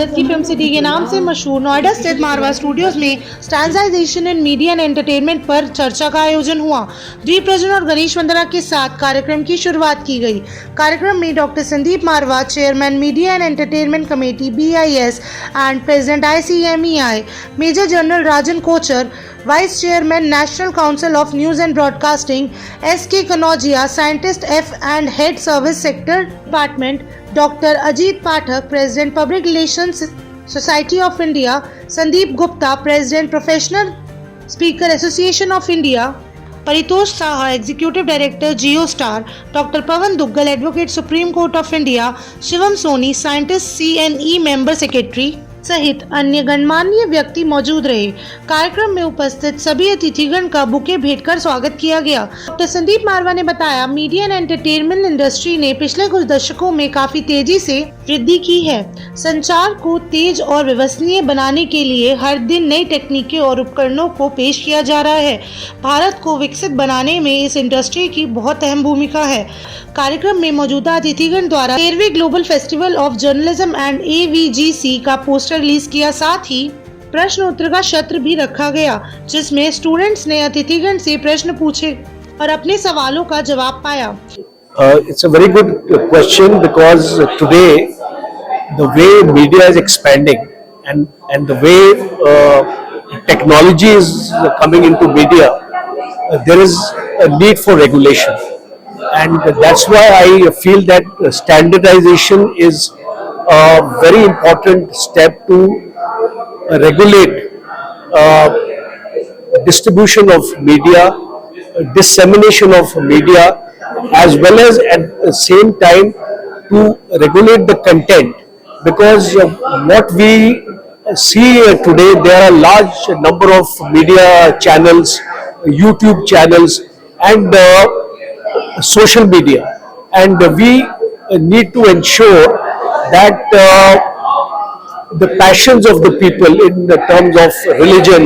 भारत की film city के नाम से मशहूर नोएडा स्थित मारवा स्टूडियोज में standardisation in media and entertainment पर चर्चा का आयोजन हुआ। दीप प्रज्वलन और गणेश वंदना के साथ कार्यक्रम की शुरुआत की गई। कार्यक्रम में doctor Sandeep Marwah, chairman media and entertainment committee BIS and president ICMEI, major general Rajan Kochhar, vice chairman national council of news and broadcasting SK Kanojia, scientist F and head service sector department doctor Ajit Pathak, president public relations society of India Sandeep Gupta, president professional speaker association of India Paritosh Saha, executive director Jio star, doctor Pawan Duggal, advocate supreme court of India, Shivam Soni, scientist CNE member secretary सहित अन्य गणमान्य व्यक्ति मौजूद रहे। कार्यक्रम में उपस्थित सभी अतिथिगण का बुके भेंटकर स्वागत किया गया। डॉक्टर संदीप मारवा ने बताया, मीडिया एंड एंटरटेनमेंट इंडस्ट्री ने पिछले कुछ दशकों में काफी तेजी से वृद्धि की है। संचार को तेज और विश्वसनीय बनाने के लिए हर दिन नई तकनीकें और उपकरणों को पेश किया जा रहा है। भारत को विकसित बनाने में इस इंडस्ट्री की बहुत अहम भूमिका है। कार्यक्रम में मौजूदा अतिथिगण द्वारा 13वें global festival of journalism and AVGC का पोस्टर रिलीज किया। साथ ही प्रश्न उत्तर का सत्र भी रखा गया, जिसमें स्टूडेंट्स ने अतिथिगण से प्रश्न पूछे और अपने सवालों का जवाब पाया। It's a very good question because today the way media is expanding and the way technology is coming into media, there is a need for regulation, and that's why I feel that standardization is a very important step to regulate distribution of media, dissemination of media, as well as at the same time to regulate the content, because what we see today, there are large number of media channels, YouTube channels and social media, and we need to ensure that the passions of the people in the terms of religion,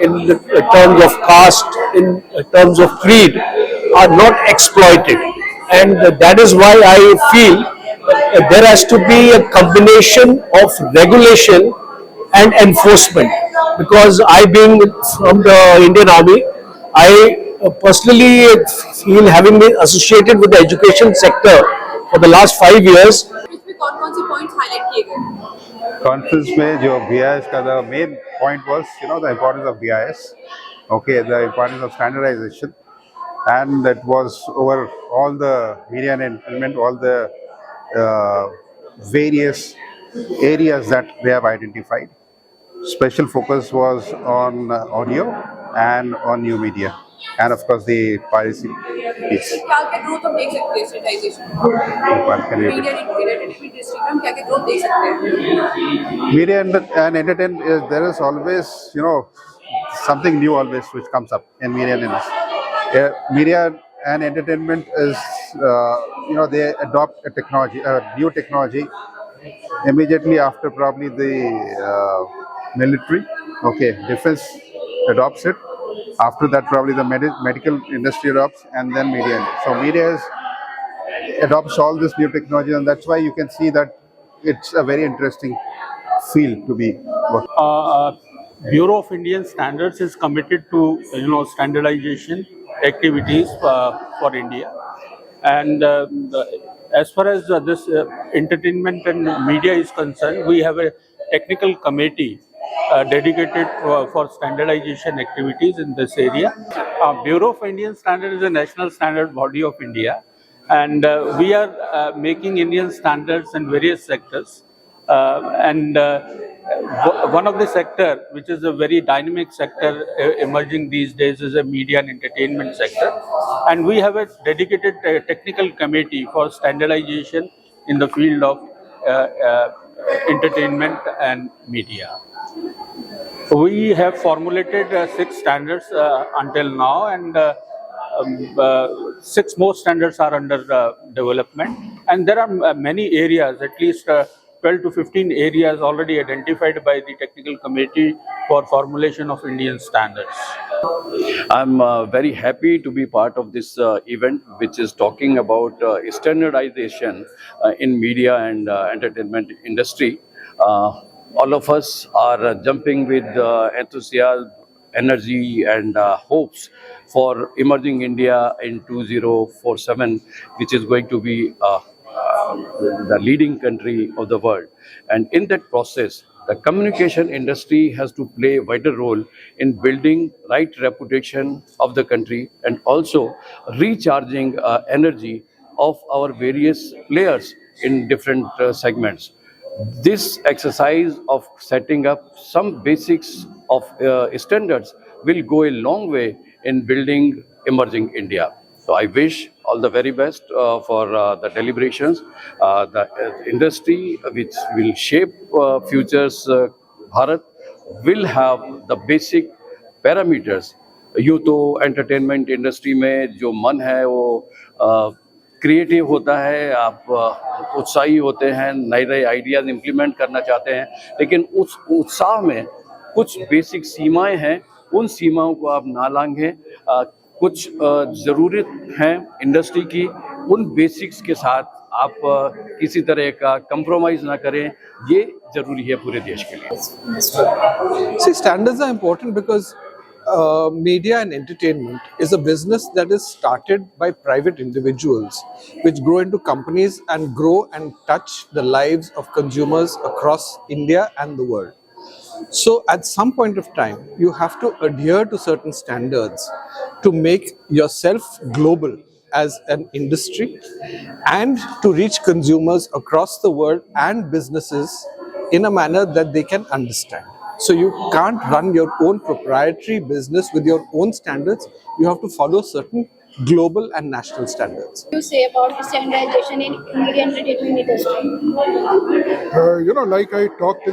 in the terms of caste, in terms of creed are not exploited, and that is why I feel there has to be a combination of regulation and enforcement, because I being from the Indian Army, I personally feel, having been associated with the education sector for the last 5 years. कौन-कौन से points highlight किए गए? Conference में जो BIS का the main point was, the importance of BIS, okay, the importance of standardization, and that was over all the media and entertainment, all the various areas that they have identified. Special focus was on audio and on new media, and of course the piracy piece. क्या-क्या growth हम देख सकते हैं standardization media and entertainment industry में, हम क्या-क्या growth देख सकते हैं? Media and entertainment, there is always, something new always which comes up in media and industry. Media and entertainment is, they adopt a technology, a new technology immediately after probably the military, defense adopts it. After that, probably the medical industry adopts, and then media. So media adopts all this new technology, and that's why you can see that it's a very interesting field to be. Bureau of Indian Standards is committed to standardization activities for India, and as far as this entertainment and media is concerned, we have a technical committee dedicated for standardization activities in this area. Bureau of Indian Standards is a national standard body of India, and we are making Indian standards in various sectors, and one of the sector which is a very dynamic sector emerging these days is a media and entertainment sector, and we have a dedicated technical committee for standardization in the field of entertainment and media. We have formulated 6 standards until now, and 6 more standards are under development, and there are many areas, at least 12 to 15 areas already identified by the technical committee for formulation of Indian standards. I'm very happy to be part of this event, which is talking about standardization in media and entertainment industry. all of us are jumping with enthusiasm, energy, and hopes for emerging India in 2047, which is going to be the leading country of the world. And in that process, the communication industry has to play a vital role in building right reputation of the country and also recharging energy of our various players in different segments. This exercise of setting up some basics of standards will go a long way in building emerging India. So I wish all the very best for the deliberations. The industry which will shape futures Bharat will have the basic parameters. यूँ तो entertainment industry में जो मन है वो creative होता है, आप उत्साही होते हैं, नए नए आइडियाज़ इम्प्लीमेंट करना चाहते हैं, लेकिन उस उत्साह में कुछ बेसिक सीमाएं हैं, उन सीमाओं को आप ना लांघें। कुछ ज़रूरत हैं इंडस्ट्री की, उन बेसिक्स के साथ आप किसी तरह का कंप्रोमाइज़ ना करें, ये ज़रूरी है पूरे देश के लिए। See, standards are important because media and entertainment is a business that is started by private individuals, which grow into companies and grow and touch the lives of consumers across India and the world. So at some point of time, you have to adhere to certain standards to make yourself global as an industry and to reach consumers across the world and businesses in a manner that they can understand. So you can't run your own proprietary business with your own standards. You have to follow certain global and national standards. You say about the standardization in media entertainment industry? Like I talked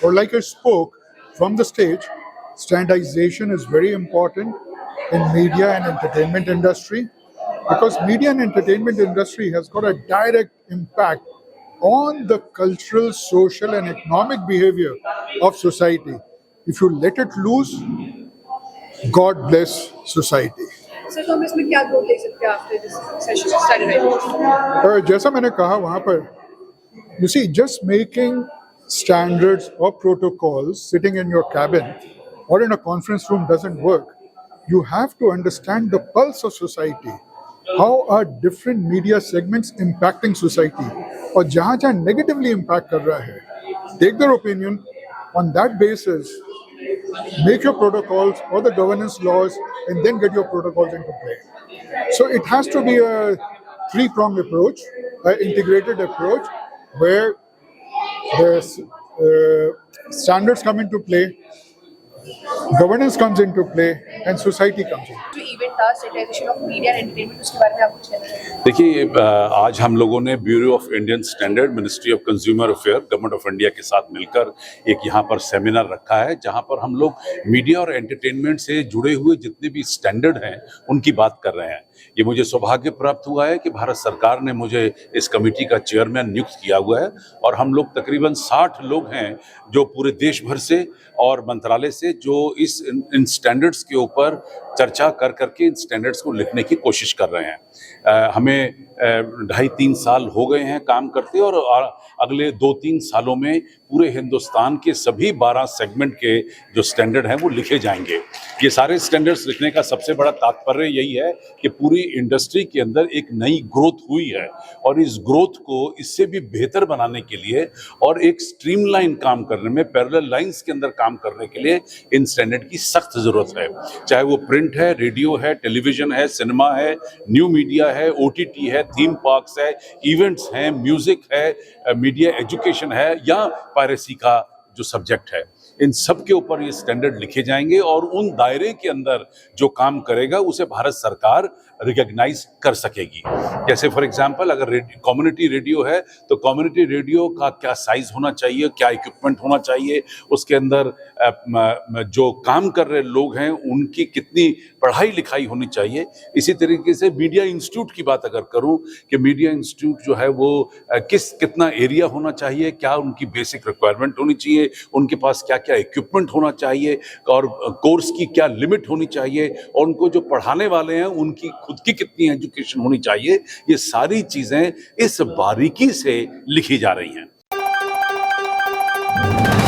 like I spoke from the stage, standardization is very important in media and entertainment industry because media and entertainment industry has got a direct impact on the cultural, social and economic behavior of society. If you let it loose, God bless society. Sir तो हम इसमें क्या growth देख सकते हैं after this session started? जैसा मैंने कहा वहाँ पर, you see, just making standards or protocols sitting in your cabin or in a conference room doesn't work. You have to understand the pulse of society. How are different media segments impacting society? और जहाँ जहाँ negatively impact कर रहा है, take their opinion on that basis, make your protocols or the governance laws, and then get your protocols into play. So it has to be a three-pronged approach, an integrated approach, where the standards come into play, governance comes into play, and society comes in. जो event था standardization of media and entertainment, उसके बारे में आप कुछ कहना चाहेंगे? देखिए, आज हम लोगों ने bureau of Indian standard, ministry of consumer affair, government of India के साथ मिलकर एक यहाँ पर सेमिनार रखा है जहाँ पर हम लोग मीडिया और एंटरटेनमेंट से जुड़े हुए जितने भी स्टैंडर्ड हैं उनकी बात कर रहे हैं। ये मुझे सौभाग्य प्राप्त हुआ है कि भारत सरकार ने मुझे इस कमेटी का चेयरमैन नियुक्त किया हुआ है और हम लोग तकरीबन 60 लोग हैं जो पूरे देश भर से और मंत्रालय से जो इन स्टैंडर्ड्स के ऊपर चर्चा कर करके इन स्टैंडर्ड्स को लिखने की कोशिश कर रहे हैं। हमें 2.5-3 साल हो गए हैं काम करते और अगले 2-3 सालों में पूरे हिंदुस्तान के सभी 12 सेगमेंट के जो स्टैंडर्ड हैं वो लिखे जाएंगे। ये सारे स्टैंडर्ड्स लिखने का सबसे बड़ा तात्पर्य यही है कि पूरी इंडस्ट्री के अंदर एक नई ग्रोथ हुई है और इस ग्रोथ को इससे भी बेहतर बनाने के लिए और एक स्ट्रीमलाइन काम करने में, पैरेलल लाइंस के अंदर काम करने के लिए इन स्टैंडर्ड की सख्त ज़रूरत है। चाहे वो प्रिंट है, रेडियो है, टेलीविज़न है, सिनेमा है, न्यू मीडिया है, OTT है, थीम पार्क्स है, इवेंट्स हैं, म्यूज़िक है, मीडिया एजुकेशन है या पायरेसी का जो सब्जेक्ट है, इन सब के ऊपर ये स्टैंडर्ड लिखे जाएंगे और उन दायरे के अंदर जो काम करेगा उसे भारत सरकार रिकॉग्नाइज कर सकेगी। जैसे फॉर एग्जांपल अगर कम्युनिटी रेडियो है तो कम्युनिटी रेडियो का क्या साइज होना चाहिए, क्या इक्विपमेंट होना चाहिए, उसके अंदर जो काम कर रहे लोग हैं उनकी कितनी पढ़ाई लिखाई होनी चाहिए। इसी तरीके से मीडिया इंस्टीट्यूट की बात अगर करूं कि मीडिया इंस्टीट्यूट जो है वो कितना एरिया होना चाहिए, क्या उनकी बेसिक रिक्वायरमेंट होनी चाहिए, उनके पास क्या क्या इक्विपमेंट होना चाहिए और कोर्स की क्या लिमिट होनी चाहिए और उनको जो पढ़ाने वाले हैं उनकी खुद की कितनी एजुकेशन होनी चाहिए, ये सारी चीजें इस बारीकी से लिखी जा रही हैं। है।